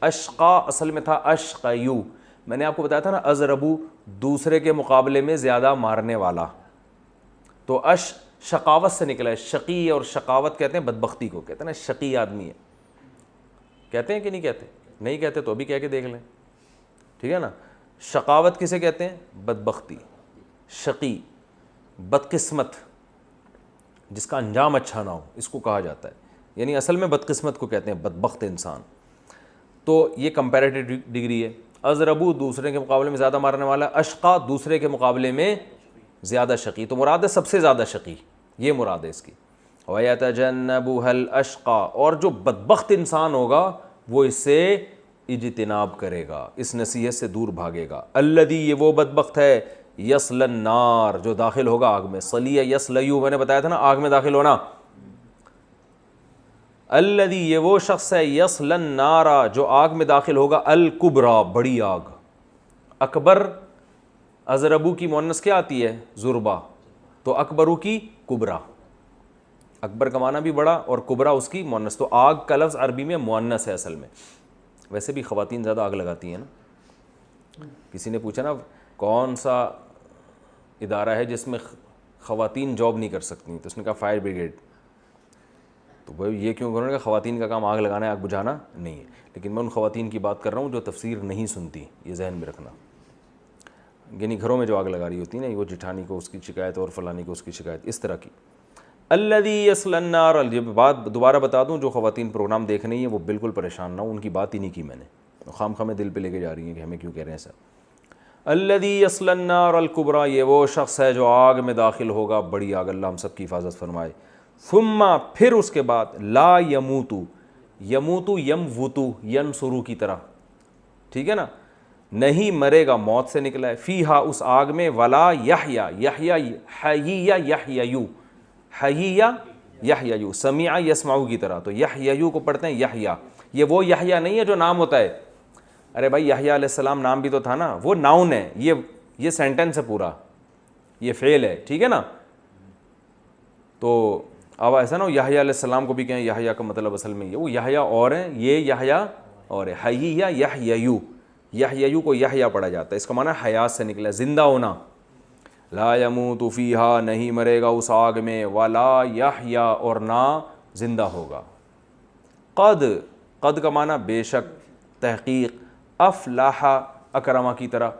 Speaker 1: اشقا اصل میں تھا اشقیو. میں نے آپ کو بتایا تھا نا ازربو دوسرے کے مقابلے میں زیادہ مارنے والا، تو شقاوت سے نکلا ہے. شقی اور شقاوت کہتے ہیں بدبختی کو، کہتے ہیں نا شقی آدمی ہے. کہتے ہیں کہ نہیں کہتے؟ نہیں کہتے تو ابھی کہہ کے دیکھ لیں، ٹھیک ہے نا. شقاوت کسے کہتے ہیں؟ بدبختی. شقی بدقسمت، جس کا انجام اچھا نہ ہو، اس کو کہا جاتا ہے. یعنی اصل میں بدقسمت کو کہتے ہیں، بدبخت انسان. تو یہ کمپیریٹو ڈگری ہے. ازربو دوسرے کے مقابلے میں زیادہ مارنے والا، اشقا دوسرے کے مقابلے میں زیادہ شقی. تو مراد ہے سب سے زیادہ شقی، یہ مراد ہے اس کی. وَيَتَجَنَّبُهَا الْأَشْقَى، اور جو بدبخت انسان ہوگا وہ اس سے اجتناب کرے گا، اس نصیحت سے دور بھاگے گا. الذی، یہ وہ بدبخت ہے، یصلی النار، جو داخل ہوگا آگ میں. صلی یصلیو میں نے بتایا تھا نا آگ میں داخل ہونا. الذی، یہ وہ شخص ہے، یصلی النار، جو آگ میں داخل ہوگا، الکبریٰ، بڑی آگ. اکبر ازربو کی مؤنث کیا آتی ہے؟ زربا. تو اکبرو کی کبریٰ. اکبر کا معنی بھی بڑا اور کبریٰ اس کی مؤنث. تو آگ کا لفظ عربی میں مؤنث ہے اصل میں. ویسے بھی خواتین زیادہ آگ لگاتی ہیں نا. کسی نے پوچھا نا کون سا ادارہ ہے جس میں خواتین جاب نہیں کر سکتی، تو اس نے کہا فائر بریگیڈ. تو بھائی یہ کیوں کروں گا؟ خواتین کا کام آگ لگانا ہے، آگ بجھانا نہیں ہے. لیکن میں ان خواتین کی بات کر رہا ہوں جو تفسیر نہیں سنتی، یہ ذہن میں رکھنا. یعنی گھروں میں جو آگ لگا رہی ہوتی ہے نا، وہ جٹھانی کو اس کی شکایت اور فلانی کو اس کی شکایت، اس طرح کی. الذی یصلی النار، یہ بات دوبارہ بتا دوں، جو خواتین پروگرام دیکھ رہی ہیں وہ بالکل پریشان نہ ہو، ان کی بات ہی نہیں کی میں نے. خام خواہ دل پہ لے کے جا رہی ہیں کہ ہمیں کیوں کہہ رہے ہیں سر. الذی یصلی النار الکبریٰ، یہ وہ شخص ہے جو آگ میں داخل ہوگا، بڑی آگ. اللہ ہم سب کی حفاظت فرمائے. ثم، پھر اس کے بعد، لا یموتو، یموتو یموتو ینصرو کی طرح، ٹھیک ہے نا، نہیں مرے گا، موت سے نکلا ہے. فیہا، اس آگ میں، ولا یحیا، یحیا حییہ یحییو، حییہ یحییو، سمیع یسمعو کی طرح. تو یحییو کو پڑھتے ہیں یحیا. یہ وہ یحیا نہیں ہے جو نام ہوتا ہے. ارے بھائی یحییٰ علیہ السلام نام بھی تو تھا نا، وہ ناؤن ہے. یہ سینٹنس ہے پورا، یہ فعل ہے، ٹھیک ہے نا. تو اب ایسا نہ ہو یحییٰ علیہ السلام کو بھی کہیں یحییٰ کا مطلب اصل میں یہ وہ یحییٰ اور ہیں، یہ یحییٰ اور ہے. حییہ یحییو، یحییو کو یحییٰ پڑھا جاتا ہے، اس کا معنی حیات سے نکلا، زندہ ہونا. لا یموت فیہا، نہیں مرے گا اس آگ میں، ولا یحیا، اور نہ زندہ ہوگا. قد کا معنی بے شک، تحقیق. افلاح، اکرما کی طرح،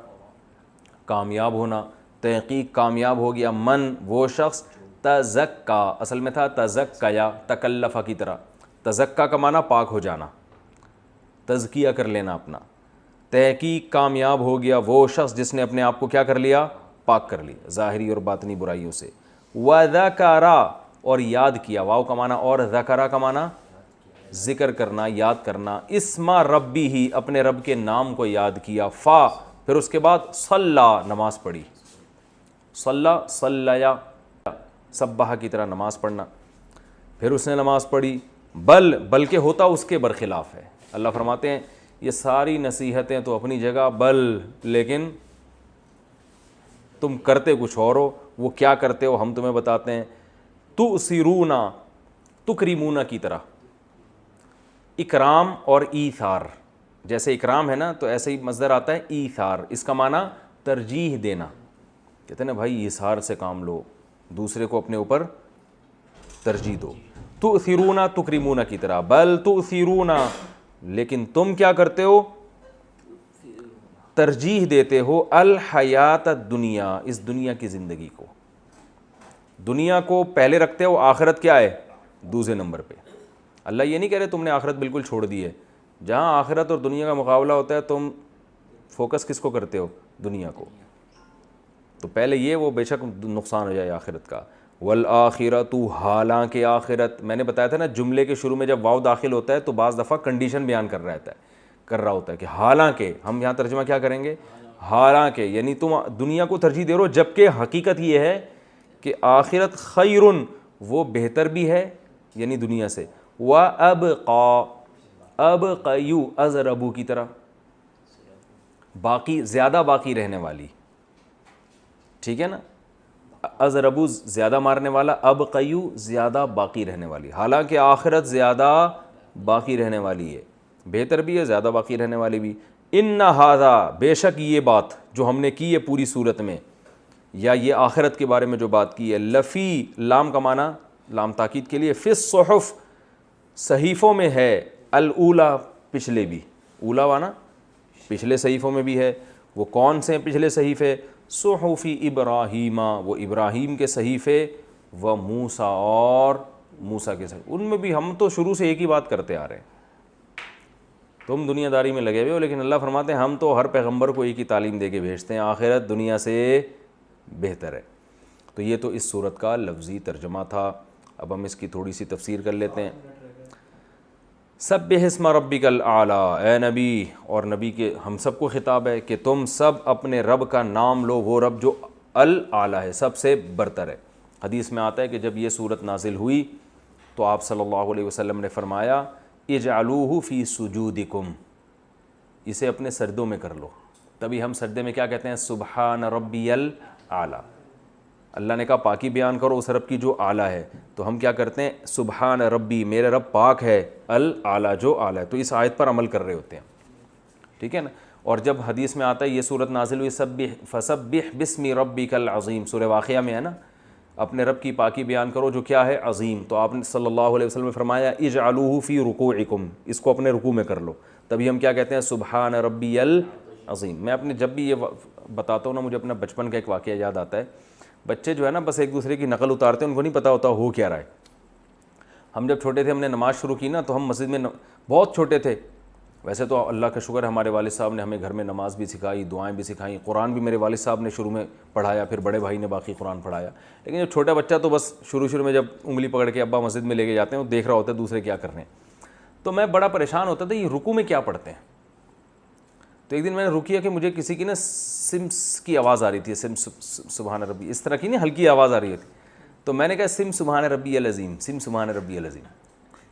Speaker 1: کامیاب ہونا، تحقیق کامیاب ہو گیا. من، وہ شخص، تزکا، اصل میں تھا تزکیا، تکلفہ کی طرح. تزکا کا معنی پاک ہو جانا، تزکیہ کر لینا اپنا. تحقیق کامیاب ہو گیا وہ شخص جس نے اپنے آپ کو کیا کر لیا؟ پاک کر لیا ظاہری اور باطنی برائیوں سے. وذکر، اور یاد کیا. واو کا معنی اور، ذکر کا معنی ذکر کرنا، یاد کرنا. اسم ربی ہی، اپنے رب کے نام کو یاد کیا. فا، پھر اس کے بعد صلی، نماز پڑھی. صلی، صلیا، سبح کی طرح نماز پڑھنا. پھر اس نے نماز پڑھی. بلکہ ہوتا اس کے برخلاف ہے. اللہ فرماتے ہیں یہ ساری نصیحتیں تو اپنی جگہ، لیکن تم کرتے کچھ اور ہو. وہ کیا کرتے ہو ہم تمہیں بتاتے ہیں. تؤثرون، تکریمون کی طرح. اکرام اور ایثار، جیسے اکرام ہے نا تو ایسے ہی مصدر آتا ہے ایثار. اس کا معنی ترجیح دینا. کہتے ہیں نا بھائی ایثار سے کام لو، دوسرے کو اپنے اوپر ترجیح دو. تؤثرون تکرمون کی طرح, بل تؤثرون لیکن تم کیا کرتے ہو, ترجیح دیتے ہو الحیات الدنیا, اس دنیا کی زندگی کو, دنیا کو پہلے رکھتے ہو, آخرت کیا ہے دوسرے نمبر پہ. اللہ یہ نہیں کہہ رہے تم نے آخرت بالکل چھوڑ دی ہے, جہاں آخرت اور دنیا کا مقابلہ ہوتا ہے تم فوکس کس کو کرتے ہو, دنیا کو. تو پہلے یہ وہ بے شک نقصان ہو جائے آخرت کا. والآخرۃ, حالانکہ آخرت, میں نے بتایا تھا نا جملے کے شروع میں جب واو داخل ہوتا ہے تو بعض دفعہ کنڈیشن بیان کر رہا ہوتا ہے کہ حالانکہ, ہم یہاں ترجمہ کیا کریں گے, حالانکہ یعنی تم دنیا کو ترجیح دے رہے ہو, جبکہ حقیقت یہ ہے کہ آخرت خیرن, وہ بہتر بھی ہے یعنی دنیا سے, وَأَبْقَى, ابقیو ازربو کی طرح, باقی زیادہ باقی رہنے والی, ٹھیک ہے نا, ازربو زیادہ مارنے والا, ابقیو زیادہ باقی رہنے والی. حالانکہ آخرت زیادہ باقی رہنے والی ہے, بہتر بھی ہے, زیادہ باقی رہنے والی بھی. ان ھذا, بے شک یہ بات جو ہم نے کی ہے پوری صورت میں, یا یہ آخرت کے بارے میں جو بات کی ہے, لفی, لام کا معنی لام تاکید کے لیے, فی الصحف, صحیفوں میں ہے, الاولا, پچھلے بھی, اولا وانا پچھلے صحیفوں میں بھی ہے. وہ کون سے ہیں پچھلے صحیفے, صحف ابراہیم, وہ ابراہیم کے صحیفے, و موسیٰ, اور موسیٰ کے صحیفے, ان میں بھی. ہم تو شروع سے ایک ہی بات کرتے آ رہے ہیں, تم دنیا داری میں لگے ہوئے ہو, لیکن اللہ فرماتے ہیں ہم تو ہر پیغمبر کو ایک ہی تعلیم دے کے بھیجتے ہیں, آخرت دنیا سے بہتر ہے. تو یہ تو اس صورت کا لفظی ترجمہ تھا. اب ہم اس کی تھوڑی سی تفسیر کر لیتے ہیں. سبح اسم ربک الاعلیٰ, اے نبی, اور نبی کے ہم سب کو خطاب ہے کہ تم سب اپنے رب کا نام لو, وہ رب جو الاعلیٰ ہے, سب سے برتر ہے. حدیث میں آتا ہے کہ جب یہ صورت نازل ہوئی تو آپ صلی اللہ علیہ وسلم نے فرمایا اجعلوہ فی سجودکم, اسے اپنے سجدوں میں کر لو. تبھی ہم سجدے میں کیا کہتے ہیں, سبحان ربی الاعلیٰ. اللہ نے کہا پاکی بیان کرو اس رب کی جو اعلیٰ ہے, تو ہم کیا کرتے ہیں, سبحان ربی, میرے رب پاک ہے, الاعلیٰ, جو اعلیٰ ہے. تو اس آیت پر عمل کر رہے ہوتے ہیں, ٹھیک ہے نا. اور جب حدیث میں آتا ہے یہ صورت نازل ہوئی, فسبح باسم ربک العظیم, سورہ واقعہ میں ہے نا, اپنے رب کی پاکی بیان کرو جو کیا ہے, عظیم. تو آپ نے صلی اللہ علیہ وسلم نے فرمایا اجعلوہ فی رکوعکم, اس کو اپنے رکوع میں کر لو. تبھی ہم کیا کہتے ہیں, سبحان ربی العظیم. میں اپنے جب بھی یہ بتاتا ہوں نا, مجھے اپنا بچپن کا ایک واقعہ یاد آتا ہے. بچے جو ہے نا بس ایک دوسرے کی نقل اتارتے ہیں, ان کو نہیں پتہ ہوتا ہو کیا رہا ہے. ہم جب چھوٹے تھے, ہم نے نماز شروع کی نا, تو ہم مسجد میں بہت چھوٹے تھے. ویسے تو اللہ کا شکر ہے ہمارے والد صاحب نے ہمیں گھر میں نماز بھی سکھائی, دعائیں بھی سکھائیں, قرآن بھی میرے والد صاحب نے شروع میں پڑھایا, پھر بڑے بھائی نے باقی قرآن پڑھایا. لیکن جو چھوٹا بچہ تو بس شروع میں جب انگلی پکڑ کے ابا مسجد میں لے کے جاتے ہیں, وہ دیکھ رہا ہوتا ہے دوسرے کیا کر رہے ہیں. تو میں بڑا پریشان ہوتا تھا یہ رکوع میں کیا پڑھتے ہیں. تو ایک دن میں نے رکیا کہ مجھے کسی کی نا سمس کی آواز آ رہی تھی, سم سبحان ربی, اس طرح کی نہیں ہلکی آواز آ رہی تھی. تو میں نے کہا سم سبحان ربی العظیم, سم سبحان ربی العظیم.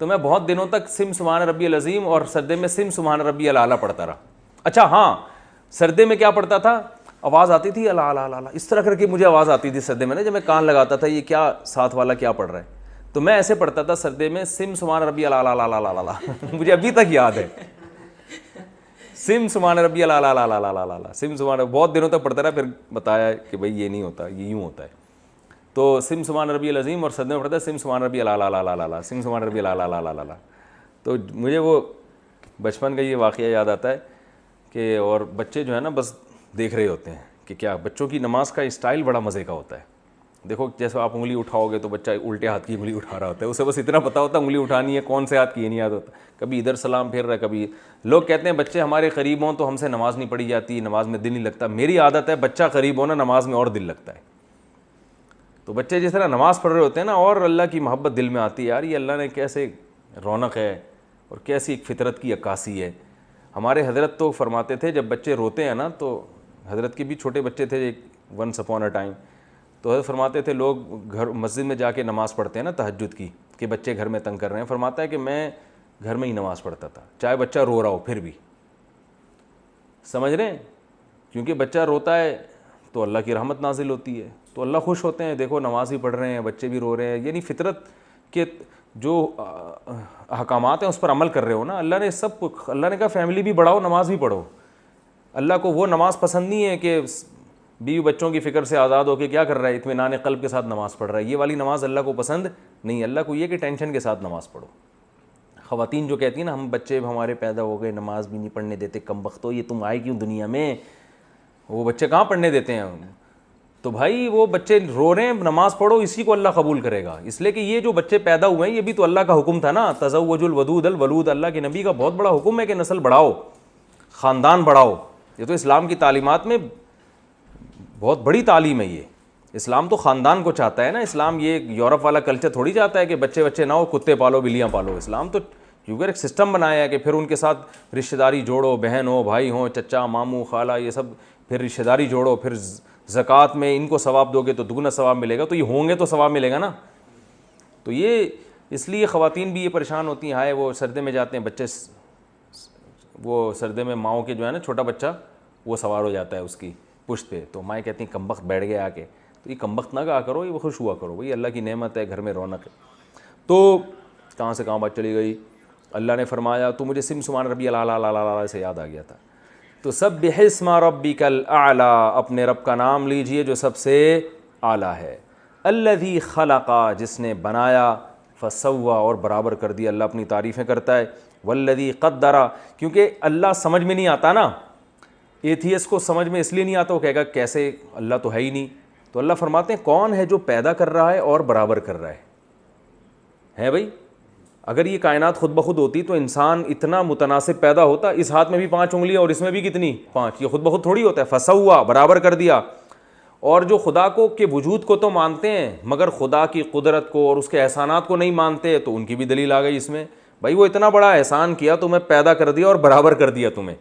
Speaker 1: تو میں بہت دنوں تک سم سبحان ربی العظیم اور سجدے میں سم سبحان ربی الاعلیٰ پڑھتا رہا. اچھا ہاں, سجدے میں کیا پڑھتا تھا, آواز آتی تھی الاعلیٰ, اس طرح کر کے مجھے آواز آتی تھی سجدے میں نا, جب میں کان لگاتا تھا یہ کیا ساتھ والا کیا پڑھ رہا ہے. تو میں ایسے پڑھتا تھا سجدے میں سم سبحان ربی الاعلیٰ, مجھے ابھی تک یاد ہے, سم سبحان ربی الاعلیٰ, سم سبحان. بہت دنوں تک پڑھتا رہا, پھر بتایا کہ بھائی یہ نہیں ہوتا, یہ یوں ہوتا ہے. تو سم سبحان ربی العظیم اور سجدے میں پڑھتا ہے سم سبحان ربی الاعلیٰ, سم سبحان ربی الاعلیٰ. تو مجھے وہ بچپن کا یہ واقعہ یاد آتا ہے کہ, اور بچے جو ہے نا بس دیکھ رہے ہوتے ہیں کہ کیا. بچوں کی نماز کا اسٹائل بڑا مزے کا ہوتا ہے. دیکھو جیسے آپ انگلی اٹھاؤ گے تو بچہ الٹے ہاتھ کی انگلی اٹھا رہا ہوتا ہے, اسے بس اتنا پتہ ہوتا ہے انگلی اٹھانی ہے, کون سے ہاتھ کی یہ نہیں یاد ہوتا. کبھی ادھر سلام پھیر رہا ہے, کبھی. لوگ کہتے ہیں بچے ہمارے قریب ہوں تو ہم سے نماز نہیں پڑھی جاتی, نماز میں دل نہیں لگتا. میری عادت ہے بچہ قریب ہونا نماز میں اور دل لگتا ہے. تو بچے جس طرح نماز پڑھ رہے ہوتے ہیں نا, اور اللہ کی محبت دل میں آتی ہے, یار یہ اللہ نے کیسے رونق ہے اور کیسی ایک فطرت کی عکاسی ہے. ہمارے حضرت تو فرماتے تھے جب بچے روتے ہیں نا, تو حضرت کے بھی چھوٹے بچے تھے ایک ونس اپون اے ٹائم, تو حضرت فرماتے تھے لوگ گھر مسجد میں جا کے نماز پڑھتے ہیں نا تہجد کی, کہ بچے گھر میں تنگ کر رہے ہیں. فرماتا ہے کہ میں گھر میں ہی نماز پڑھتا تھا, چاہے بچہ رو رہا ہو پھر بھی. سمجھ رہے ہیں, کیونکہ بچہ روتا ہے تو اللہ کی رحمت نازل ہوتی ہے, تو اللہ خوش ہوتے ہیں, دیکھو نماز بھی پڑھ رہے ہیں, بچے بھی رو رہے ہیں. یعنی فطرت کے جو احکامات ہیں اس پر عمل کر رہے ہو نا. اللہ نے سب, اللہ نے کہا فیملی بھی بڑھاؤ, نماز بھی پڑھو. اللہ کو وہ نماز پسند نہیں ہے کہ بیوی بچوں کی فکر سے آزاد ہو کے کیا کر رہا ہے, اطمینان قلب کے ساتھ نماز پڑھ رہا ہے. یہ والی نماز اللہ کو پسند نہیں, اللہ کو یہ کہ ٹینشن کے ساتھ نماز پڑھو. خواتین جو کہتی ہیں نا ہم بچے ہمارے پیدا ہو گئے نماز بھی نہیں پڑھنے دیتے, کم بختو یہ تم آئے کیوں دنیا میں, وہ بچے کہاں پڑھنے دیتے ہیں. تو بھائی وہ بچے رو رہے ہیں, نماز پڑھو, اسی کو اللہ قبول کرے گا, اس لیے کہ یہ جو بچے پیدا ہوئے ہیں یہ بھی تو اللہ کا حکم تھا نا, تزوج الودود الولود, اللہ کے نبی کا بہت بڑا حکم ہے کہ نسل بڑھاؤ, خاندان بڑھاؤ. یہ تو اسلام کی تعلیمات میں بہت بڑی تعلیم ہے. یہ اسلام تو خاندان کو چاہتا ہے نا, اسلام یہ یورپ والا کلچر تھوڑی چاہتا ہے کہ بچے نہ ہو, کتے پالو بلیاں پالو. اسلام تو کیونکہ ایک سسٹم بنایا ہے کہ پھر ان کے ساتھ رشتہ داری جوڑو, بہن ہو, بھائی ہوں, چچا, ماموں, خالہ, یہ سب پھر رشتہ داری جوڑو, پھر زکوٰۃ میں ان کو ثواب دو گے تو دگنا ثواب ملے گا, تو یہ ہوں گے تو ثواب ملے گا نا. تو یہ اس لیے خواتین بھی یہ پریشان ہوتی ہیں, ہائے وہ سردے میں جاتے ہیں بچے, وہ سردے میں ماؤں کے جو ہے نا چھوٹا بچہ وہ سوار ہو جاتا ہے اس کی پشت پہ, تو مائیں کہتی ہیں کمبخت بیٹھ گئے آ کے, تو یہ کمبخت نہ کہا کرو, یہ خوش ہوا کرو, بھائی اللہ کی نعمت ہے, گھر میں رونق ہے. تو کہاں سے کہاں بات چلی گئی. اللہ نے فرمایا, تو مجھے سبحان ربی الاعلیٰ سے یاد آ گیا تھا. تو سبح اسم ربک الاعلیٰ, اپنے رب کا نام لیجئے جو سب سے اعلیٰ ہے. الذی خلق, جس نے بنایا, فسوی, اور برابر کر دیا. اللہ اپنی تعریفیں کرتا ہے. والذی قدر, کیونکہ اللہ سمجھ میں نہیں آتا نا, ایتھیس کو سمجھ میں اس لیے نہیں آتا, وہ کہے گا کیسے, اللہ تو ہے ہی نہیں. تو اللہ فرماتے ہیں کون ہے جو پیدا کر رہا ہے اور برابر کر رہا ہے بھائی. اگر یہ کائنات خود بخود ہوتی تو انسان اتنا متناسب پیدا ہوتا, اس ہاتھ میں بھی 5 انگلیاں اور اس میں بھی کتنی 5, یہ خود بخود تھوڑی ہوتا ہے. فسوا, برابر کر دیا. اور جو خدا کو کے وجود کو تو مانتے ہیں مگر خدا کی قدرت کو اور اس کے احسانات کو نہیں مانتے, تو ان کی بھی دلیل آ گئی اس میں, بھائی وہ اتنا بڑا احسان کیا, تمہیں پیدا کر دیا اور برابر کر دیا تمہیں,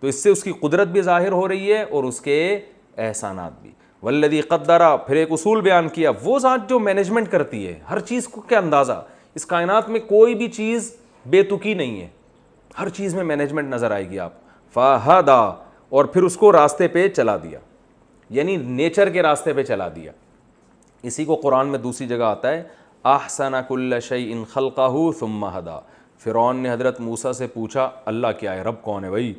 Speaker 1: تو اس سے اس کی قدرت بھی ظاہر ہو رہی ہے اور اس کے احسانات بھی. والذی قدر, پھر ایک اصول بیان کیا, وہ ذات جو مینجمنٹ کرتی ہے ہر چیز کو. کیا اندازہ, اس کائنات میں کوئی بھی چیز بے تکی نہیں ہے, ہر چیز میں مینجمنٹ نظر آئے گی آپ. فہدا, اور پھر اس کو راستے پہ چلا دیا, یعنی نیچر کے راستے پہ چلا دیا. اسی کو قرآن میں دوسری جگہ آتا ہے, احسن کل شیء خلقہ ثم ہدا. فرعون نے حضرت موسیٰ سے پوچھا اللہ کیا ہے, رب کون ہے بھائی؟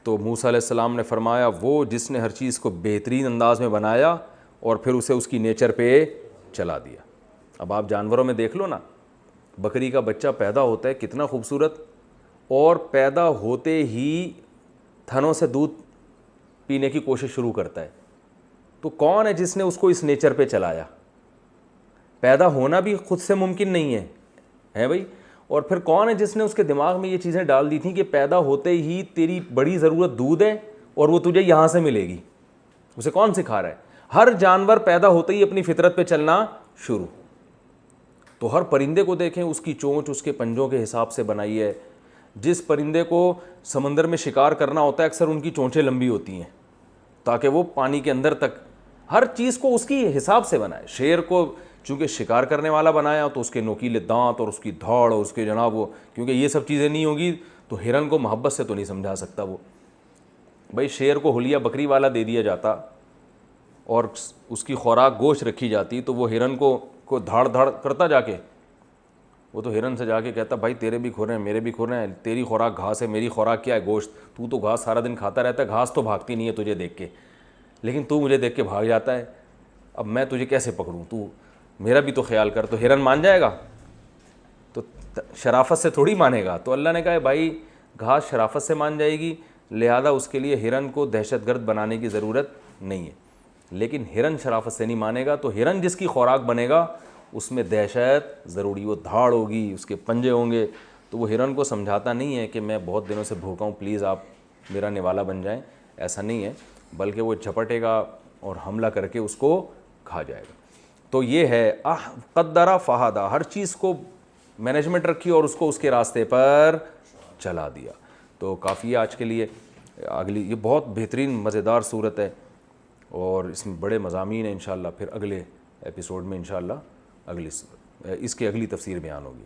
Speaker 1: تو موسیٰ علیہ السلام نے فرمایا وہ جس نے ہر چیز کو بہترین انداز میں بنایا اور پھر اسے اس کی نیچر پہ چلا دیا. اب آپ جانوروں میں دیکھ لو نا, بکری کا بچہ پیدا ہوتا ہے کتنا خوبصورت, اور پیدا ہوتے ہی تھنوں سے دودھ پینے کی کوشش شروع کرتا ہے. تو کون ہے جس نے اس کو اس نیچر پہ چلایا؟ پیدا ہونا بھی خود سے ممکن نہیں ہے بھائی. اور پھر کون ہے جس نے اس کے دماغ میں یہ چیزیں ڈال دی تھیں کہ پیدا ہوتے ہی تیری بڑی ضرورت دودھ ہے اور وہ تجھے یہاں سے ملے گی؟ اسے کون سکھا رہا ہے؟ ہر جانور پیدا ہوتے ہی اپنی فطرت پہ چلنا شروع. تو ہر پرندے کو دیکھیں, اس کی چونچ اس کے پنجوں کے حساب سے بنائی ہے. جس پرندے کو سمندر میں شکار کرنا ہوتا ہے اکثر ان کی چونچیں لمبی ہوتی ہیں تاکہ وہ پانی کے اندر تک, ہر چیز کو اس کی حساب سے بنائے. شیر کو چونکہ شکار کرنے والا بنایا تو اس کے نوکیلے دانت اور اس کی دھاڑ اور اس کے جناب وہ, کیونکہ یہ سب چیزیں نہیں ہوگی تو ہرن کو محبت سے تو نہیں سمجھا سکتا وہ. بھائی شیر کو حلیہ بکری والا دے دیا جاتا اور اس کی خوراک گوشت رکھی جاتی تو وہ ہرن کو دھاڑ دھاڑ کرتا جا کے, وہ تو ہرن سے جا کے کہتا بھائی تیرے بھی کھر ہیں میرے بھی کھر ہیں, تیری خوراک گھاس ہے میری خوراک کیا ہے گوشت, تو گھاس سارا دن کھاتا رہتا ہے, گھاس تو بھاگتی نہیں ہے تجھے دیکھ کے, لیکن تو مجھے دیکھ کے بھاگ جاتا ہے, اب میں تجھے کیسے پکڑوں, تو میرا بھی تو خیال کر. تو ہرن مان جائے گا؟ تو شرافت سے تھوڑی مانے گا. تو اللہ نے کہا بھائی گھاس شرافت سے مان جائے گی, لہذا اس کے لیے ہرن کو دہشت گرد بنانے کی ضرورت نہیں ہے. لیکن ہرن شرافت سے نہیں مانے گا, تو ہرن جس کی خوراک بنے گا اس میں دہشت ضروری, وہ دھاڑ ہوگی, اس کے پنجے ہوں گے. تو وہ ہرن کو سمجھاتا نہیں ہے کہ میں بہت دنوں سے بھوکا ہوں, پلیز آپ میرا نوالا بن جائیں, ایسا نہیں ہے, بلکہ وہ جھپٹے گا اور حملہ کر کے اس کو کھا جائے گا. تو یہ ہے قدر فہدا, ہر چیز کو مینجمنٹ رکھی اور اس کو اس کے راستے پر چلا دیا. تو کافی ہے آج کے لیے. اگلی یہ بہت بہترین مزیدار صورت ہے اور اس میں بڑے مضامین ہیں, انشاءاللہ پھر اگلے ایپیسوڈ میں انشاءاللہ اس کی اگلی تفسیر بیان ہوگی.